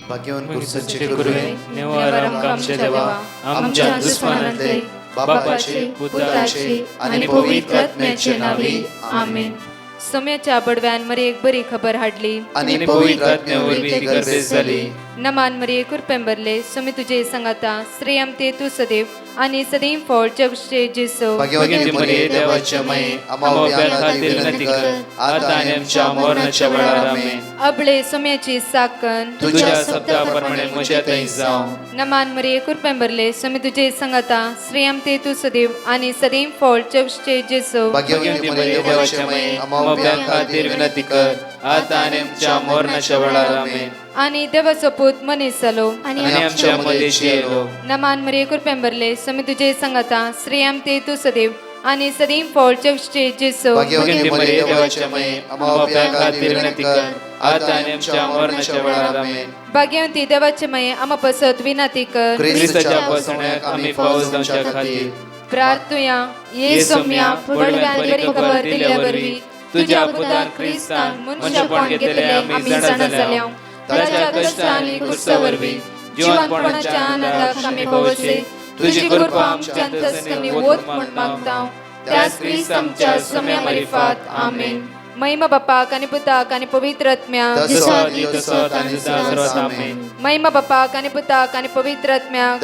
भाग्यवान कुर्साचे गुरुवे निवार आमच्या देवा आमच्या दुश्मनांतले बापाचे पुत्राचे आणि पवित्र आत्म्याचे नावे आमेन. सोम्याच्या बडव्यान मरे एक बरी खबर हाडली आणि पवित्र आत्म्यावरवी गर्भेस झाली. नमान मरे कुरपेंबरले सोमी तुझे संगाता श्रेयम ते तू सदैव आणि सदैव फळ जगचे जेसो. भाग्यवती मरिये देवाच्या माये आम्हा खातीर विनंती कर आता आणि आमच्या मरणाच्या वेळार आमेन. अबळे सोम्याची साकन तुझ्या शब्दाप्रमाणे म्हज्या थंय जावं. नमान मरे कुरपेंबरले सोमी तुझे संगाता श्रेयम ते तू सदैव आणि सदैव फळ जगचे जेसो. भाग्यवती मरिये देवाच्या माये आम्हा खातीर विनंती कर आता आणि आमच्या मरणाच्या वेळार आमेन. आणि देवाचो पूत मनीस जालो आणि आमच्या मध्येशी येलो. नमान मरे कुरपेंबरले सोमी तुझे संगाता श्रेयम ते तू सदैव आणि सदैव फळ जगचे जेसो. भाग्यवती मरिये देवाच्या माये आम्हा खातीर विनंती कर आता आणि आमच्या मरणाच्या वेळार आमेन. भाग्यवंती देवाचे माये आम्हा पसत विनंती कर ख्रिस्ताच्या पसण्याक आम्ही पावस जावच्या खातीर प्रार्थुया ये सोम्या पडव्यान बरी खबर दिल्या वरवी तुझ्या पुतान ख्रिस्तान मनशापण घेतले आम्ही जाणत जाल्या. ताच्या कष्ट आणि कुर्सावरवी जीवनपणाच्या आनंदाक आम्ही पवसे तुझी कृपा आमच्या अंतस्करणी वोत म्हण मागता. त्यास ख्रिस्त आमच्या सोम्या मार्फत आमेन. महिमा बापाक आणि पुताक आणि पवित्र आत्म्याक महिमा बापाक आणि पुताक आणि पवित्र आत्म्याक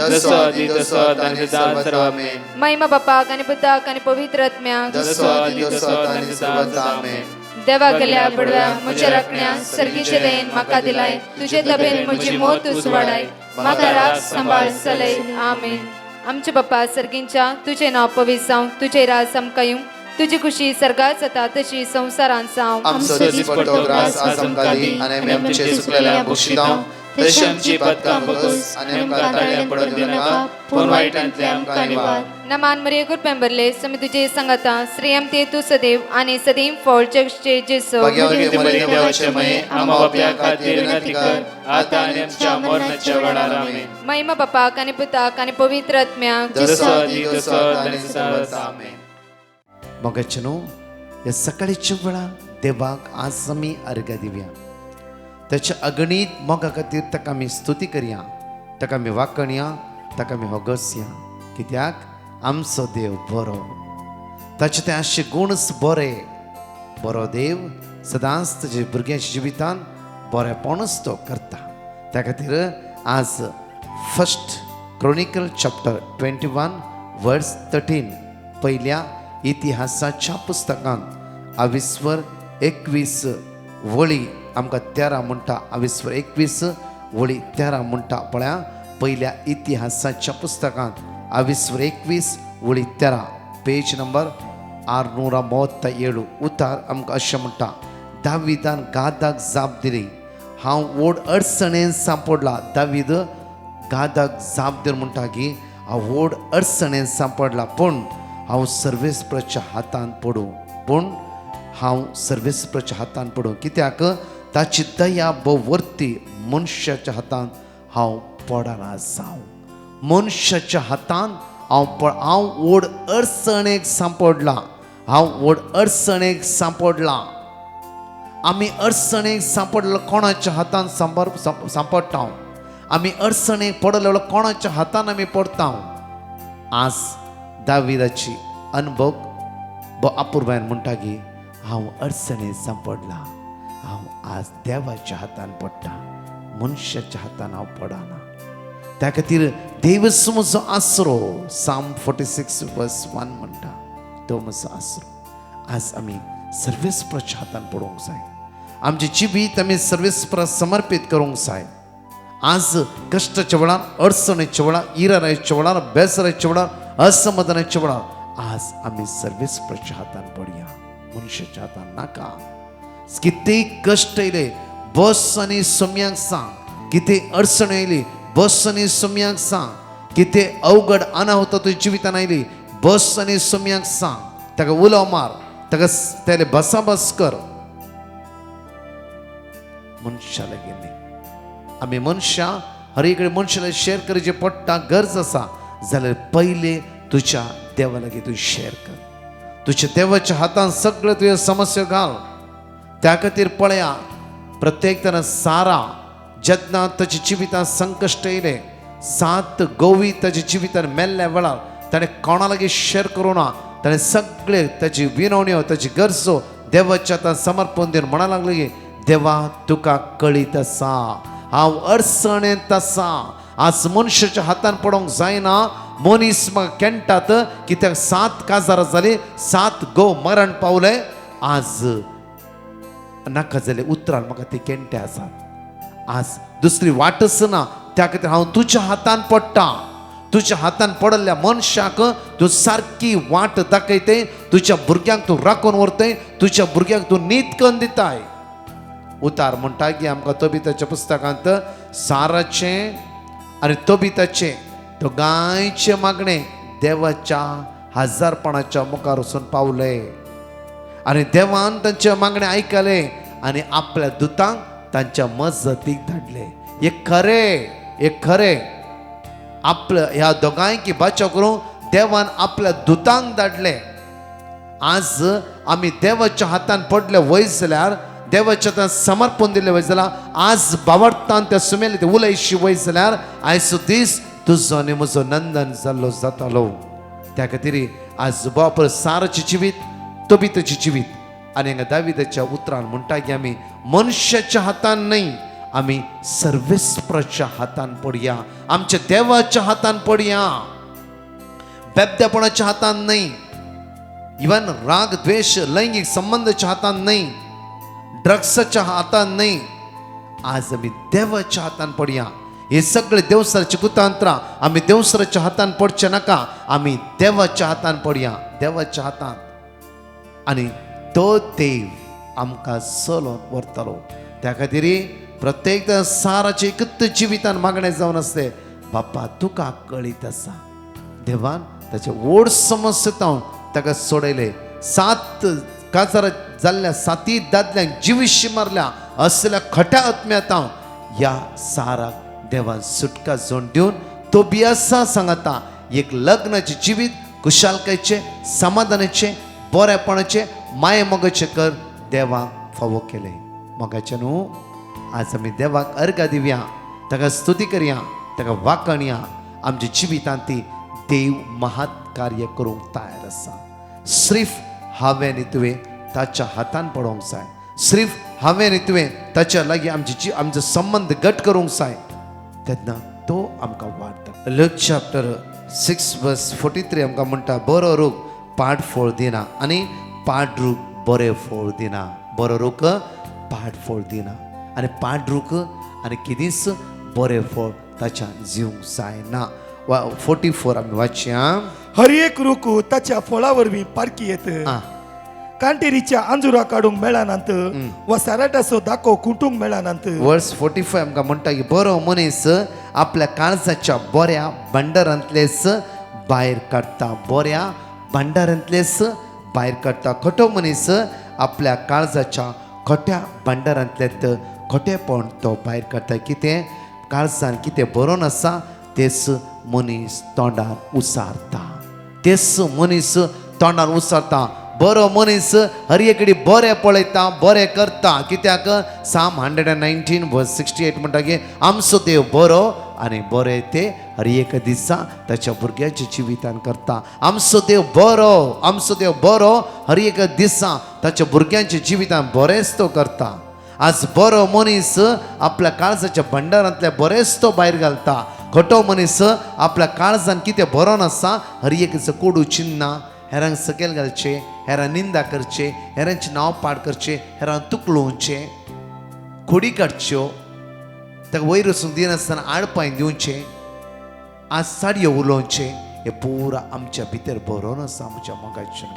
महिमा बापाक आणि पुताक आणि पवित्र आत्म्याक देवा गेल्या पडव्या म्हज्या राखण्या सर्गीचे देन म्हाका दिलाय. तुझे तबेन म्हजी मोत उसवाडाय म्हाका राख सांबाळ चलय आमेन. आमचे बाप्पा सर्गींच्या तुझे नाव पवित्र जावं तुझे राज आमकां येवं तुझी खुशी सर्गात जाता तशी संसारांत जावं. आमचो दिसपट्टो ग्रास आज आमकां दी आनी आमी आमचे चुकलेल्या बक्षितांव तशी आमची पातकां बगस आनी आमकां ताळ्यान पडूंक दिनाका पूण वायटांतल्यान आमकां निवार. नमान मरिये कुरपेंबरले सोमी तुझे संगाता श्रेयम ते तू सदैव आणि सदैव फळ जगचे जेसो. भाग्यवती मरिये देवाचे माये आम्हा बापया खातीर विनंती कर आता आनी आमच्या मरणाच्या वेळार आमेन. महिमा बापाक आणि पुताक आणि पवित्र आत्म्याक आमेन. मोगाचनो ह्या सकाळीच्या वेळार देवाक आज आमी अर्घ दिवया. त्याच्या अगणीत मोगा खातीर ताका आमी स्तुती करया ताका आमी वाखणया ताका आमी होगसया. कित्याक आमचो देव बरो ताचे ते अशे गुणच बरे. बरो देव सदांच ताचे भुरग्यांच्या जिवितान बरेपणच तो करता. त्या खातीर आज 1 क्रॉनिकल चॅप्टर 21 वर्स 13 पहिल्या इतिहासाच्या पुस्तकांत 21 वळी आमकां 13 म्हणटा 21 वळी 13 म्हणटा पळया. पहिल्या इतिहासाच्या पुस्तकांत 21 वळी 13 पेज नंबर 637 उतार आमकां अशें म्हणटा. दाविदान गादाक जाप दिली हांव व्हड अडचणेन सांपडला. दावीद गादाक जाप दिवन म्हणटा की हांव व्हड अडचणेन सांपडला पूण हांव सर्वेस्पराच्या हातान पडूं कित्याक ताची दया बवर्ती मनशाच्या हातान हांव पडना जावं. मनशाच्या हातान हांव व्हड अडचणेक सांपडला. आमी अडचणेक सांपडलो कोणाच्या हातान सांपडटा. आमी अडचणेक पडलो कोणाच्या हातान आमी पडटा. आज दाविदाची अनुभव अपूर्वान म्हणटा की हांव अडचणेक सांपडला. हांव आज देवाच्या हातान पडटा मनशाच्या हातान हांव पडना. त्या खातीर देवच म्हजो आसरो. साम 46 वर्स 1 म्हणटा तो म्हजो आसरो. आज आमी सर्वेस्पराच्या हातान पडोवंक जाय. आमचे जिवीत आमी सर्वेस्परा समर्पित करूंक जाय. आज कश्टाच्या वेळार अडचणीच्या वेळार इराराच्या वेळार बेसराच्या वेळार असमाधानाच्या वेळार आज आमी सर्वेस्पराच्या हातान पडया मनशाच्या हातान नाका. कितें कश्ट येयले बस आनी सोम्यांक सांग. कितें अडचण येयली बस आनी सोम्यांक सांग. कितें अवघड अनाहुत तुज्या जिवितान आयली बस आनी सोम्यांक सांग. ताका उलो मार ताका तेले भासाभास कर. मनशाला गेले आमी मनशा हर एक मनशाला शेअर करचे पडटा गरज आसा जाल्यार पहिले तुझ्या देवा लागीं तूं शेअर कर. तुझ्या देवाच्या हातान सगळे तुझ्या समस्या घाल. त्या खातीर पळया प्रत्येक तरां सारा जेन्ना ताच्या जिवितांत संकश्ट येयले 7 गोवी ताच्या जिवितांत मेल्ल्या वेळार ताणें कोणा लागीं शेअर करूं ना. ताणें सगळे ताची विनवण्यो ताची गरजो देवाच्या हातांत समर्पण दिवन म्हणा लागले की देवा तुका कळीत आसा, हांव अडचणेंत आसा. आज मनशाच्या हातान पडोंक जायना. मनीस म्हाका केंटात कित्याक 7 काजारां जाली, 7 गो मरण पावले. आज नाका जाले उतरान म्हाका ते केंटे आसात. आज दुसरी वाटच ना. त्या खातीर हांव तुज्या हातान पडटा. तुज्या हातान पडलेल्या मनशाक तूं सारकी वाट दाखयते. तुज्या भुरग्यांक तूं राखून व्हरतय. तुज्या भुरग्यांक तूं नीत करून दिताय. उतार म्हणटा की आमकां तोबिताच्या पुस्तकांत साराचे आनी तोबिताचे दोगांयचे मागणे देवाच्या हजारपणाच्या मुखार वचून पावले. आनी देवान तांचे मागणे आयकले आनी आपल्या दुतांक तांच्या मजतीक धाडले. हे खरे आपल्या ह्या दोगांयकी बचाव करूंक देवान आपल्या दुतांक धाडले. आज आमी देवाच्या हातान पडले वय जाल्यार, देवाच्या हातान समर्पण दिले वय जाल्यार, आज बावडतान त्या सुमेले ते उलयशी वय जाल्यार आयचो दीस तुजो आनी म्हजो नंदन जाल्लो जातालो. त्या खातीर आज बापर साराचें जिवीत, तोबिताचें जिवीत आनी हांगा दाविदाच्या उतरान म्हणटा की आमी मनशाच्या हातान न्हय, आमी सर्वेस्पराच्या हातान पडया. आमच्या देवाच्या हातान पडया. बेबद्यापणाच्या हातान न्हय, इवन राग द्वेष लैंगिक संबंधाच्या हातान न्हय, ड्रग्साच्या हातान न्हय. आज आमी देवाच्या हातान पडया. हे सगळे देवसराचे कुतांत्रां आमी देवसराच्या हातान पडचे नाका. आमी देवाच्या हातान पडया. देवाच्या हातान. आनी तो देव आमकां चलोवन व्हरतलो. त्या खातीर प्रत्येक साराचे एकच जिवितान मागणे जावन आसले, बाप्पा तुका कळीत आसा. देवान ताचे व्हड समस्येतावन ताका सोडयले. 7 काजार जाल्ल्या 7 दादल्यांक जिविशी मारल्या असल्या खट्या आत्म्यातावन ह्या साराक देवान सुटका जोड दिवन तोबियासा सांगता एक लग्नाचे जिवीत कुशालकायेचे, समाधानाचे, बरेपणाचे, माये मोगाचे कर देवाक फावो केले. मोगाचे न्हू. आज आमी देवाक अर्घ दिवया, ताका स्तुती करया, ताका वाखणया. आमच्या जिवितांत ती देव महात कार्य करूंक तयार आसा. सिर्फ हांवें न्ही तुवें ताच्या हातान पडोवंक जाय. सिर्फ हांवें न्ही तुवें ताच्या लागीं आमचो संबंध घट करूंक जाय. तेन्ना तो आमकां वाडटा. लूक चॅप्टर 6 वर्स 43 आमकां म्हणटा बरो रूख पाड फळ दिना आनी पाड रूख बरें फळ दिना. बरो रूख पाड फळ दिना आनी पाड रूख आनी किदींच बरें फळ ताच्यान जिवंक जायना. 44 आमी वाचया. हर एक रूख ताच्या फळा वरवीं पारखी येत. कांटेरीच्या आंजुरा काडूंक मेळनात वा साराटाचो दाखो खुंटूंक मेळनात. वर्स 45 आमकां म्हणटा की बरो मनीस आपल्या काळजाच्या बऱ्या भंडारांतलेच भायर काडटा. बऱ्या भंडारांतलेच भायर काडटा. खोटो मनीस आपल्या काळजाच्या खोट्या भंडारांतलेत खोटेपण तो भायर काडटा. कितें काळजान कितें बरोवन आसा तेच मनीस तोंडार उसारता. तेच मनीस तोंडार उसारता. बरो मनीस हर एकडे बरें पळयता, बरें करता. कित्याक साम 119 वर्स 68 म्हणटा की आमचो देव बरो आनी बरें ते हर एक दिसा ताच्या भुरग्याच्या जिवितान करता. आमचो देव बरो, आमचो देव बरो हर एक दिसा ताच्या भुरग्यांच्या जिवितान बरेंच तो करता. आज बरो मनीस आपल्या काळजाच्या भंडारांतले बरेंच तो भायर घालता. खोटो मनीस आपल्या काळजान कितें बरोवन आसा हर एक कोडू चिन्ना, हेरांक सकयल घालचे, हेरां निंदा करचे, हेरांचे नांव पाड करचे, हेरां तुकलोवचे, खोडी काडच्यो, ताका वयर वचूंक दिनासतना आडपांय दिवचे, आज साडयो उलोवचे. हे पुरा आमच्या भितर बरोवन आसा आमच्या मोगाचें.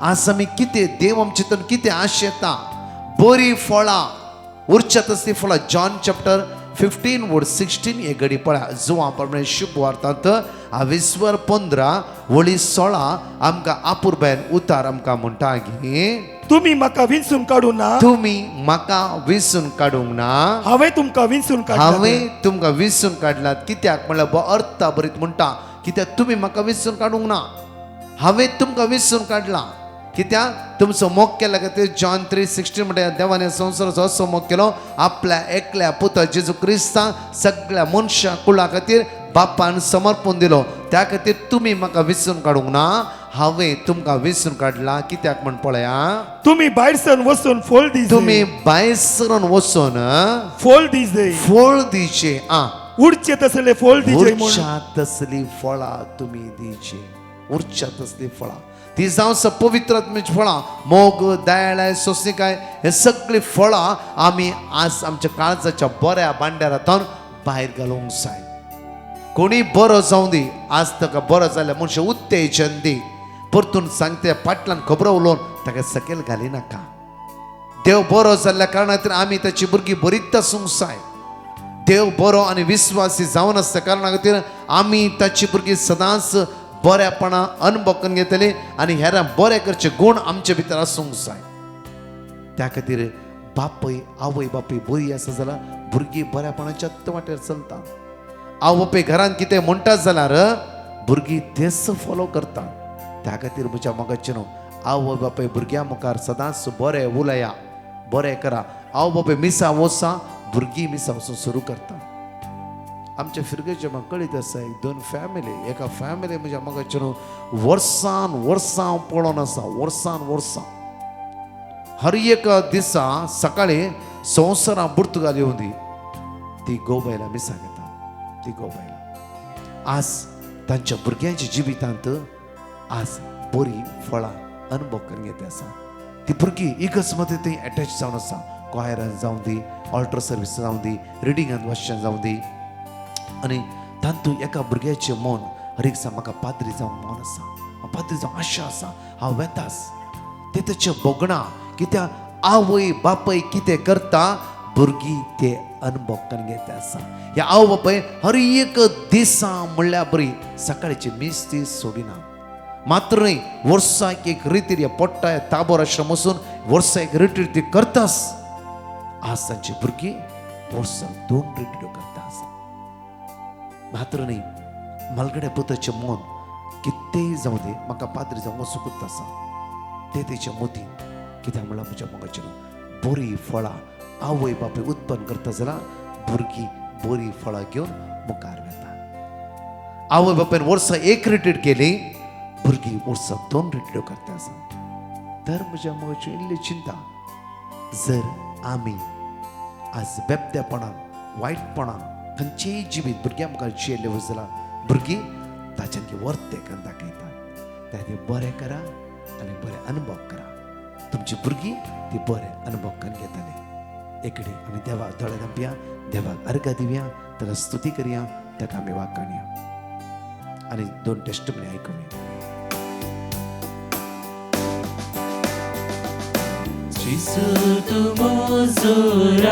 आज आमी कितें देव आमचे तर कितें आशेता बरी फळां उरच्या तसली फळां. जॉन चॅप्टर 15 वर्स 16 हे घडी पळया. जुवां प्रमाणे शुभ वार्तांत 15 वळी 16 आमकां आपुरबायन उतार आमकां म्हणटा की तुम्ही म्हाका विंचून काडूं ना, तुमी म्हाका विंचून काडूंक ना, हांवें तुमकां विंचून काडला. हांवें तुमकां विंचून काडलात. कित्याक म्हणल्यार बो अर्थ बरीत म्हणटा कित्याक तुमी म्हाका विंचून काडूंक ना, हांवें तुमकां विंचून काडला. कित्याक तुमचो मोग केल्या खातीर जॉन 3:16 म्हणटा देवाने संवसाराचो असो मोग केलो आपल्या एकल्या पुत्र जेजू क्रिस्तांक सगळ्या मनशां कुळा खातीर बापान समर्पण दिलो त्या खातीर तुमी म्हाका विसरून काडूंक ना हांवें तुमकां विसरून काडला कित्याक म्हण पळया तुम्ही भायर सरून वचून फोल दीस तुमी भायर सरून वचून फोल दीस दे फळ दिचे उडचे तसले फोल दीजे म्हूण उर्चा तसली फळां तुमी दिचे उर्चा तसली फळां ती जावं पवित्र आत्म्याची फळां मोग दयाळाय सोंसिकाय हे सगळीं फळां आमी आज आमच्या काळजाच्या बऱ्या भांडारांतून भायर घालूंक जाय कोणी बरो जावं दी आज ताका बरो जाल्यार मनशां उत्तेजन दी परतून सांगते फाटल्यान खबरो उलोवन ताका सकयल घाली नाका देव बरो जाल्ल्या कारणान खातीर आमी ताची भुरगीं बरीच आसूंक जाय देव बरो आनी विस्वासी जावन आसल्या कारणा खातीर आमी ताची भुरगीं सदांच बरेपणां अनुभव करून घेतली आनी हेरां बरें करचे गूण आमचे भितर आसूंक जाय त्या खातीर बापय आवय बापूय बरी आसा जाल्यार भुरगीं बऱ्यापणाच्या वाटेर चलता आवय बापूय घरांत कितें म्हणटात जाल्यार भुरगीं तेच फॉलो करतात त्या खातीर म्हज्या मोगाचें न्हू आवय बापूय भुरग्यां मुखार सदांच बरें उलया बरें करा आवय बापूय मिसा वचा भुरगीं मिसा वचून सुरू करता आमच्या फिरगेचे म्हाका कळीत आसा एक दोन फॅमिली एका फॅमिली म्हज्या मोगाचें न्हू वर्सां पळोवन आसा वर्सां हर एक दिसा सकाळी संवसारां पुर्तुगाल येवन ती गोबायला मिसा घेता ती गोबायला आज तांच्या भुरग्यांच्या जिवितांत आज बरी फळां अनुभव करून घेता आसा ती भुरगीं इगर्ज मध्ये थंय एटॅच जावन आसा क्वायरान जावं दी ऑल्टर सर्वीस जावं दी रिडिंगान वाचन जावं दी आनी तातूंत एका भुरग्याचें मन हर एक म्हाका पाद्री जावंक मन आसा पाद्री जावंक आशा आसा हांव वेतास ते तेचें बोगणा कित्याक आवय बापय कितें करता भुरगीं ते अनुभव करून घेता आसा ह्या आवय बापय हर एक दिसा म्हणल्यार बरी सकाळची मीस ती सोडिना मात्र न्हय वर्साक एक रितीर ह्या पोट्टा ताबोर आश्रम वचून वर्सा एक रिट्रीट ती करतास आज तांची भुरगीं वर्साक 2 रिट्रीट्यो करता आसा मात्र न्ही मलगड्या पुताचें मन कितेंय जावं दी म्हाका पाद्री जावंक वचूंकूच आसा ते तेच्या मोतीन कित्याक म्हळ्यार म्हज्या मोगाचें बरी फळां आवय बापूय उत्पन्न करता जाल्यार भुरगीं बरी फळां घेवन मुखार वेता आवय बापायन वर्सा 1 रिट्रीट केली भुरगीं वर्साक 2 रिट्रीट्यो करता आसा तर म्हज्या मोगाची इल्ली चिंता जर आमी आज बेबद्यापणान वायटपणान खंयचेय जिवीत भुरग्यां मुखार जियेले वच जाल्यार भुरगीं ताच्यान वर्ते करून दाखयतात त्या खातीर बरें करा आनी बरें अनुभव करा तुमची भुरगीं ती बरें अनुभव करून घेताली एक कडेन आमी देवाक दोळे धांपया देवाक अर्घ दिवया ताका स्तुती करया ताका आमी वाखाणया आनी 2 testimony आयकुया Gesù tu mozurai,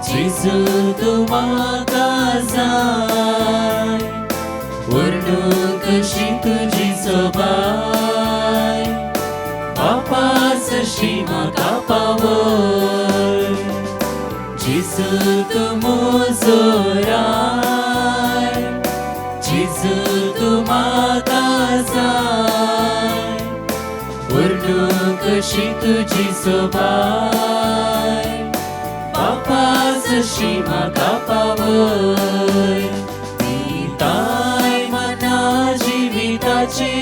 Gesù tu makazai, Urnuk și tuji sobai, Papa să și makapavoi. Gesù tu mozurai, Gesù tu makazai, Urnuk și tuji sobai, Papa să și makapavoi. Vitai mana jivitaci,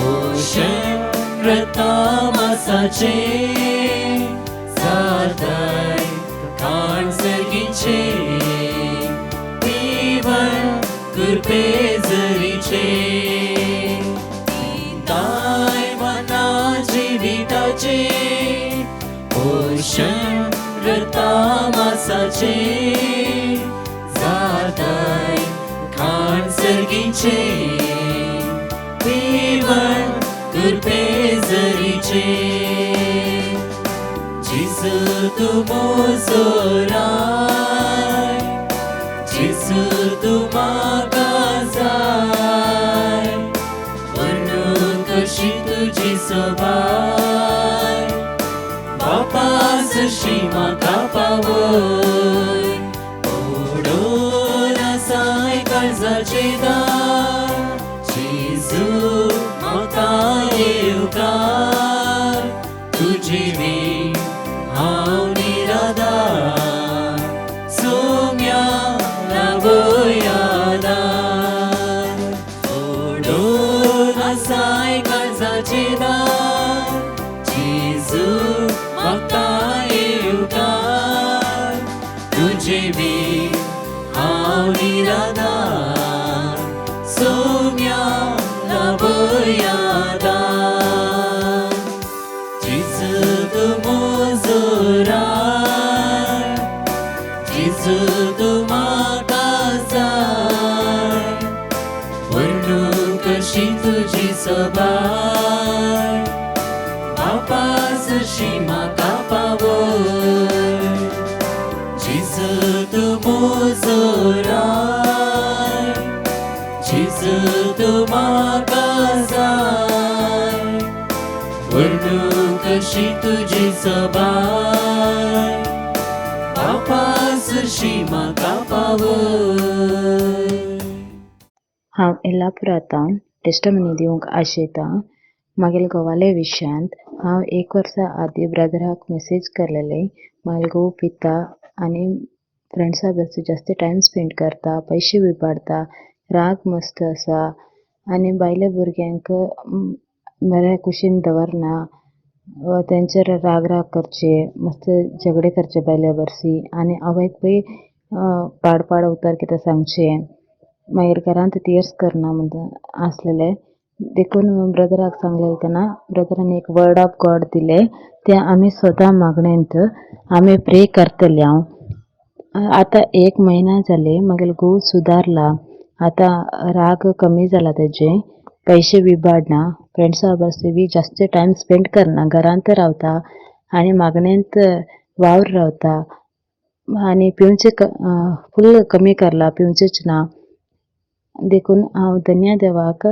Oșem rătamasace, Zadai kan sergince, Divan cârpezărice. Vitai mana jivitaci, Oșem rătamasace, Zadai kan sergince, Divan cârpezărice. Gesù tu mozurai, Gesù tu makazai, Urnuk și tuji sobai, Papa să și makapavoi. Odona sai calzace da, Gesù maka येवकार तुझी we हांव निराधार सोम्या लागोया दार ओडून आसाय काळजाचे दार जेजू म्हाका येवकार तुझे वी हांव निराधार सोम्या लागोया दार जेजू तूं मोजोराय जेजू तूं म्हाका जाय वर्णूं कशी तुजी सबाय बापा जशी म्हाका पावय जेजू तूं मोजोराय जेजू तूं म्हाका जाय वर्णूं कशी तुजी सबाय बापा जशी म्हाका पावय हांव येल्लापुरांतान टेस्टमनी दिवंक आशेतां मागील घोवाले विशयांत हांव 1 वर्सा आदीं ब्रदराक मेसेज केलेले मागील घोव पिता आनी फ्रेंड्सा बरोबर जास्त टायम स्पेंड करता पयशे विबाडता राग मस्त आसा आनी बायले भुरग्यांक बऱ्या कुशीन दवरना तेंचेर राग करचे मस्त झगडे करचे बायल्या बरसी आनी आवयक पळय पाड उतर कितें सांगचें मागीर घरांत तियर्स करना म्हणटा आसलेले देखून ब्रदराक सांगलें तेन्ना ब्रदरान एक वर्ड ऑफ गॉड दिले ते आमी स्वता मागणेंत आमी प्रे करतले हांव आतां 1 महिना जाले मागीर घोव सुदारला आतां राग कमी जाला तेजे पयशे विबाडना फ्रेंड्सा बरोबर जास्त टायम स्पेंड करना घरांत रावता आनी मागणेंत वावर रावता आनी पिवचे फुल्ल कमी करला पिवचेच ना देखून हांव धन्य देवाक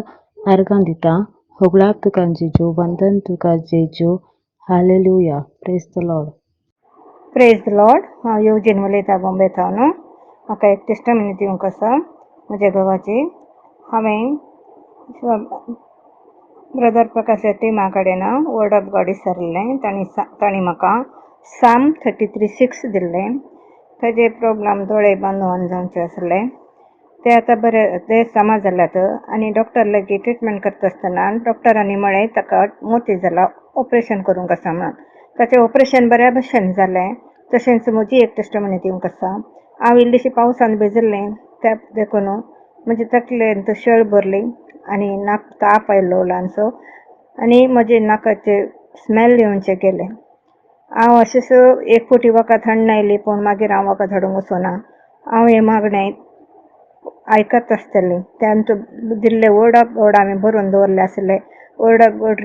आर्गां दितां होगळाक तुका जेजू वंदन तुका जेजू hallelujah praise the Lord praise the Lord हांव येवजीन उलयतां बॉम्बेंतल्यान म्हाका एक टेस्टमनी दिवंक आसा म्हज्या घोवाची हांवें ब्रदर प्रकाश टिमा कडेन वर्ड ऑफ गॉड विचारिल्लें तांणी म्हाका साम 33:6 दिल्लें ताजे प्रॉब्लम दोळे बांदून जावचे आसले ते आतां बरे ते सामा जाल्यात आनी डॉक्टर लागीं ट्रिटमेंट करता आसतना डॉक्टरांनी म्हळें ताका मोती जाला ऑपरेशन करूंक आसा म्हणून ताचें ऑपरेशन बऱ्या भशेन जालें तशेंच म्हजी एक टेस्टमनी दिवंक आसा हांव इल्लीशी पावसान भिजिल्लें त्या देखून म्हजे तकलेंत शळ भरली आनी नाक ताप आयिल्लो ल्हानसो आनी म्हजे नाकाचे स्मेल येवचे गेले हांव अशेंच एक फावटी वखद हाडून आयली पूण मागीर हांव वखद हाडूंक वचना हांव हें मागणें आयकत आसतलें तांचो दिल्ले वर्ड ऑफ गॉड हांवें बरोवन दवरले आसले वर्ड ऑफ गॉड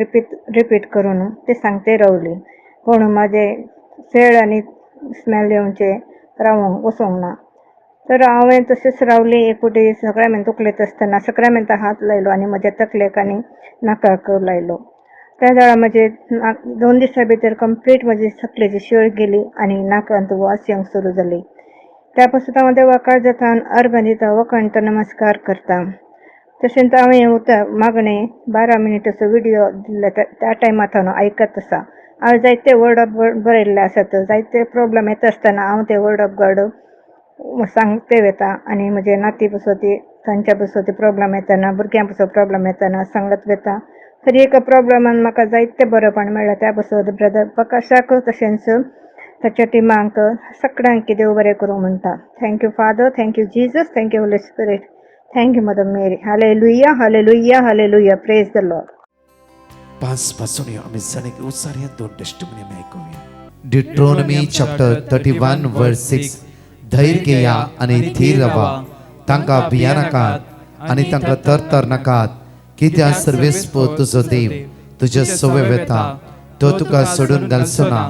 रिपीट करून ते सांगते रावली पूण म्हाजें सेळ आनी स्मेल येवचे रावूंक वचोंक ना तर हांवें तशेंच रावली एक फावटी सक्रामेंत उखलयत आसतना सक्रामेंत हात लायलो आनी म्हज्या तकलेक आनी नाकाक लायलो त्या वेळार म्हजे 2 दिसां भितर कंप्लीट म्हजी तकलेची शळ गेली आनी नाकांत वास येवंक सुरू जाली त्या पासून हांव देवाक काळ जाता अर्घ दिता वखण नमस्कार करता तशेंच हांवें मागणें 12 मिनिटाचो व्हिडिओ दिल्ले त्या टायमार हांव आयकत आसा हांवें जायते वर्ड ऑफ गॉड बरयल्ले आसात जायते प्रॉब्लेम येता आसतना हांव ते वर्ड ऑफ गॉड सांगते वता आनी म्हजे नाती पासून ती तांच्या पासून ती प्रॉब्लेम येतना भुरग्यां पासून प्रॉब्लेम येतना सांगत वता तरी एक प्रॉब्लेमान म्हाका जायते बरेपण मेळ्ळें त्या पासून ब्रदर प्रकाशाक तशेंच ताच्या टिमांक सगळ्यांक देव बरें करूं म्हणटा thank you father thank you Jesus thank you holy spirit thank you mother Mary hallelujah hallelujah hallelujah praise the lord 5 पासून आमी जणेक उसाऱ्या 2 टेस्टमनी आमी आयकुया डिट्रोनॉमी चॅप्टर 31 वर्स 6 धैर्य घेया आनी थीर रावा तांकां भिया नाकात आनी तांकां तरतर नाकात कित्याक सर्वेस्पो तुजो देव तुजे सवे वेता तो तुका सोडून घालचो ना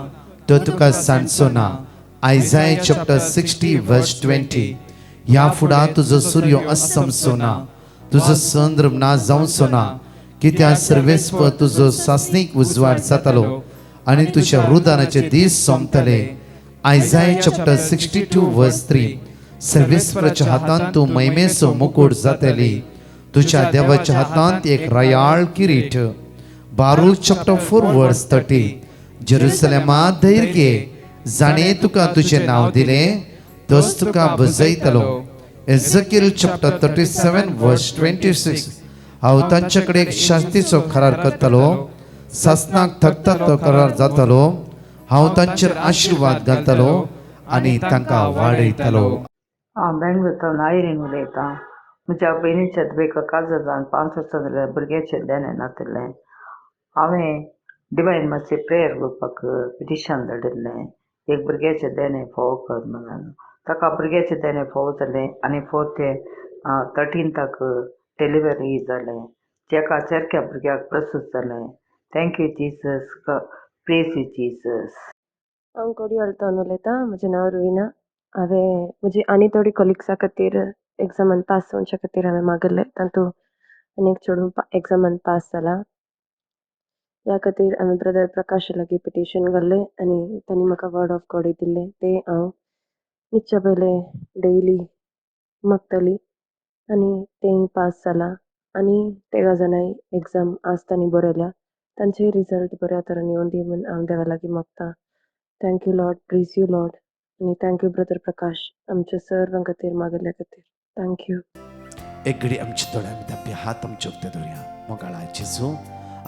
तो तुका सांडचो ना आयजाय चॅप्टर 60 वर्स 20 ह्या फुडा तुजो सूर्य अस्तमचो ना तुजो चंद्र ना जावचो ना कित्याक सर्वेस्प तुजो सासणीक उजवाड जातालो आनी तुज्या रुदानाचे दीस सोंपतले आयजाय चॅप्टर 62 वर्स 3 सर्वेस्पराच्या हातांत तूं महिमेचो मुकुट जातली तुझ्या देवाच्या हातांत एक रयाळ किरीट बारूक चॅप्टर 4 वर्स 30. जेरुसलेमा धैर्य घे, जाणे तुका तुझे नाव दिले तोच तुका बुजयतलो. एझेकिएल चॅप्टर 37 वर्स 26. हांव तांच्याकडे एक शास्तीचो करार करतलो, सासनाक थकता तो करार जातलो. हांव तांचेर आशीर्वाद घालतलो आनी तांकां वाडयतलो. हांव बेंगलोरांतल्यान आयरीन उलयतां. म्हज्या भयणीच्या बेका काजार जावन 5 वर्सां जाल्यार भुरग्याचें देणें नातिल्लें. हांवें डिवायन मर्सी प्रेयर ग्रुपाक पिटिशन धाडिल्लें, एक भुरग्याचें देणें फोव कर म्हणून. ताका भुरग्याचें देणें फोव जालें आनी 13th डिलिव्हरी जालें. जेका चेरक्या भुरग्याक प्रसूत जालें. Thank you Jesus, praise you Jesus. हांव कोडयाळतान उलयतां. म्हजें नांव रुविना. हांवें म्हजी आनी थोडी कलिग्सा खातीर एग्जामान पास जावच्या खातीर हांवें मागयल्लें. तातूंत आनी एक चेडूं एग्जामान पास जाला. ह्या खातीर हांवें ब्रदर प्रकाश लागीं पिटिशन घाल्लें आनी तांणी म्हाका वर्ड ऑफ गॉड दिल्लें. तें हांव न्हिदच्या पयलें डेयली मागतालीं आनी तेंय पास जालां. आनी 13 जाणांय एग्जाम आज तांणी बरयल्या. तांचेय रिजल्ट बऱ्या तरेन येवन दी म्हूण हांव देवा लागीं मागतां. Thank you Lord, praise you Lord. आनी थँक्यू ब्रदर प्रकाश आमच्या सर्वां खातीर मागयल्या खातीर. थँक्यू. एक घडी आमचे दोळ्या आपले हात आमचे उक्ते धरुया. मोगाळा जेजू,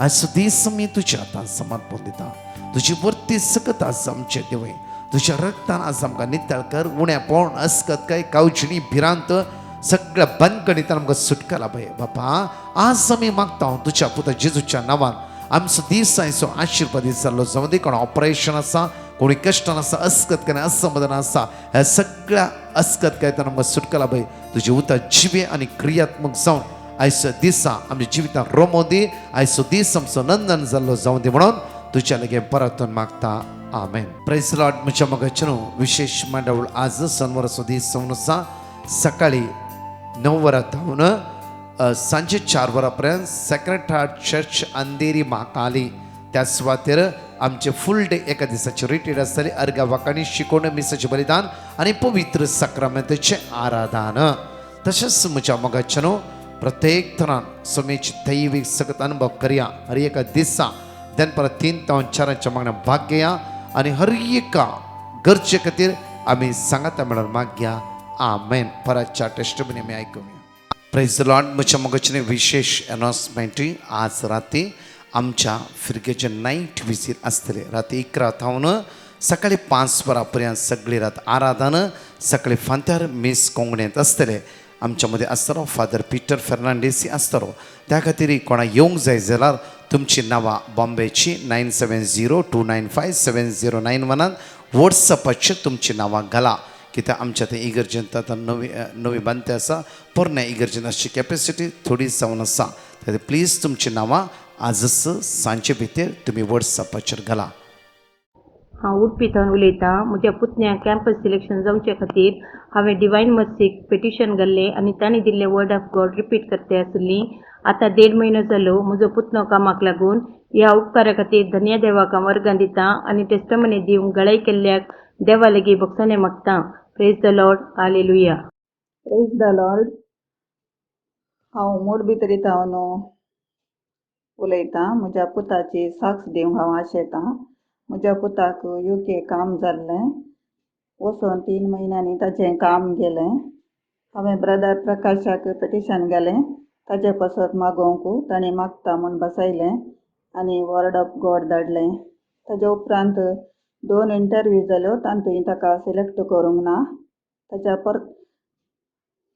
आजचो दीस आमी तुज्या हातांत समर्पण दिता. तुजी वर्ती सकत आज आमचे देवय, तुज्या रक्तान आज आमकां नितळ कर. उण्या पोण अस्कत काय कावचिणी भिरांत सगळ्या बंदकणींतल्यान आमकां सुटका लाभय. बापा, आज आमी मागता तुज्या पुता जेजूच्या नांवान आमचो दीस आयचो आशिर्वादीत जाल्लो जावं दी. कोण ऑपरेशन आसा, कोणी कश्टान आसा, अस्कत काय असमाधान आसा, ह्या सगळ्या अस्कत काय आमकां सुटका लाभय. तुजे उतर जिवे आनी क्रियात्मक जावन आयचो दिसा आमच्या जिवितांत रोमो दी. आयचो दीस आमचो नंदन जाल्लो जावं दी म्हणून तुज्या लागीं परतून मागता. आमेन. Praise Lord. म्हज्या मोगाचें विशेष मंडळ आज शनिवाराचो दीस जावन आसा. सकाळी 9 वरां जावन सांजे 4 वरां पर्यंत sacred heart church Andheri Mahakali त्या सुवातेर आमचे फूल डे एका दिसाची रिट्रीट आसतली. अर्घा वाकाणी शिकोवण, मिसाचें बलिदान आनी पवित्र साक्रामेंताचें आराधन. तशेंच म्हज्या मोगाचें प्रत्येक तरान सोमेची दैवीक सगत अनुभव करया. हर एका दिसा दनपारां 3 ते 4 मागण्या भाग घेया आनी हर एका गरजे खातीर आमी सांगाता मेळून मागया. आमेन. परतच्या टेस्टमनी आमी आयकुया. Praise the Lord. म्हज्या मोगाचें विशेष अनाउन्समेंट आज राती आमच्या फिरगेचे नाईट विजीट आसतले. राती 11 थावन सकाळी 5 वरां पर्यंत सगळी रात आराधन. सकाळी फांत्यार मिस कोंगणेंत आसतले. आमच्या मदीं आसतलो फादर पिटर फेर्नांडीस आसतलो. त्या खातीर कोणा येवंक जाय जाल्यार तुमची नांवां बॉम्बेची 9702957091 वॉट्सॅपाचेर तुमची नांवां घाला. कित्याक आमच्या थंय इगर्जेंत आतां नवी बांदते आसा. पोरण्या इगर्जेंत अशी कॅपेसिटी थोडी जावन आसा. तर प्लीज तुमची नांवां आजच सांजे भितर तुमी वॉट्सॅपाचेर घाला. हांव उडपीतल्यान उलयतां. म्हज्या पुतण्याक कॅम्पस सिलेक्शन जावचे खातीर हांवें डिवायन मर्सीक पिटिशन घाल्लें आनी तांणी दिल्लें वर्ड ऑफ गॉड रिपीट करते आसली. आतां 1.5 म्हयनो जालो म्हजो पुतणो कामाक लागून. ह्या उपकारा खातीर धन्य देवाक हांव वर्गां दितां आनी टेस्टमनी दिवंक गळाई केल्ल्याक देवा लागीं भक्ताने मागतां. Praise the Lord. Hallelujah. Praise the Lord. हांव मोड भितर हांव उलयतां. म्हज्या पुताची साक्ष दिवंक हांव आशेतां. म्हज्या पुताक UK काम जाल्लें. वचून 3 म्हयन्यांनी ताचें काम गेलें. हांवें ब्रदर प्रकाशाक पिटिशन घालें ताचे पासत मागोवंक. ताणें मागता म्हूण बसयलें आनी वर्ड ऑफ गॉड धाडलें. ताचे उपरांत 2 इंटरव्यू जाल्यो. तातूंय ताका सिलेक्ट करूंक ना. ताच्या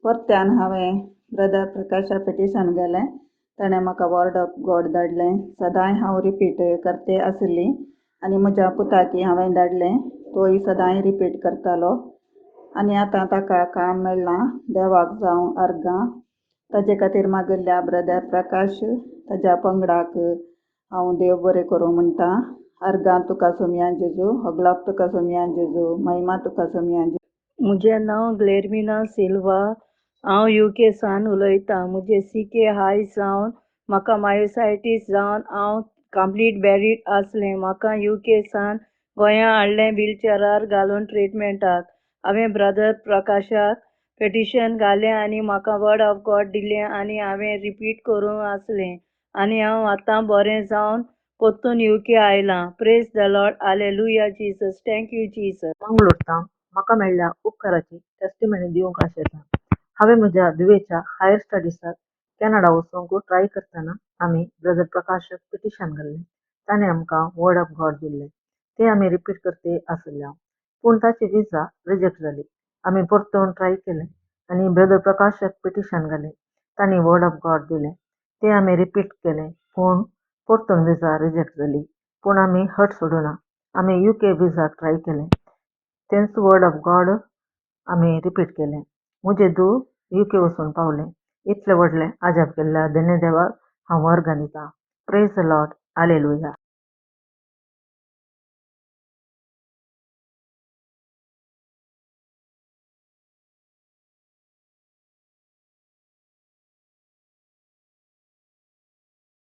परत्यान हांवें ब्रदर प्रकाशा पिटिशन घालें. ताणें म्हाका वर्ड ऑफ गॉड धाडलें. सदांय हांव रिपीट करते आसली आनी म्हज्या पुताकी हांवें धाडलें. तोय सदांय रिपीट करतालो आनी आतां ताका काम मेळ्ळां. देवाक जावं अर्गां. ताजे खातीर मागिल्ल्या ब्रदर प्रकाश ताज्या पंगडाक हांव देव बरें करूं म्हणटा. अर्गां तुका सोमया जेजू, हगलाप तुका सोमया जेजू, महिमा तुका सोमया जेजू. म्हजें नांव ग्लेरमिना सिल्वा. हांव UK सान उलयतां. म्हजें CK हाय जावन म्हाका मायोसायटीस जावन हांव कंप्लीट बॅरीड आसलें. म्हाका UK सान गोंयां हाडलें व्हीलचॅरार घालून ट्रिटमेंटाक. हांवें ब्रदर प्रकाशाक पिटिशन घालें आनी म्हाका वर्ड ऑफ गॉड दिलें आनी हांवें रिपीट करूं आसलें आनी हांव आतां बरें जावन परतून UK आयलां. Praise the Lord. Hallelujah Jesus. Thank you Jesus. मंगळूरता म्हाका मेळ्ळ्या उपकाराची टेस्टिमनी दिवंक आशेता. हांवें म्हज्या दुवेच्या हायर स्टडीसाक कॅनडा वचूंक ट्राय करतना आमी ब्रदर प्रकाशक पिटिशन घाल्लें. ताणें आमकां वर्ड ऑफ गॉड दिल्लें. तें आमी रिपीट करते आसल्या पूण ताची विजा रिजेक्ट जाली. आमी परतून ट्राय केलें आनी ब्रदर प्रकाशक पिटिशन घालें. तांणी वर्ड ऑफ गॉड दिलें. तें आमी रिपीट केलें पूण परतून विजा रिजेक्ट जाली. पूण आमी हट सोडूना. आमी UK विजाक ट्राय केलें. तेंच वर्ड ऑफ गॉड आमी रिपीट केलें. म्हजें धूव UK वचून पावलें. इतलें व्हडलें आजाप केल्ल्या धन्य देवाक हांव वर्ग दितां. Praise the Lord. हालेलुया.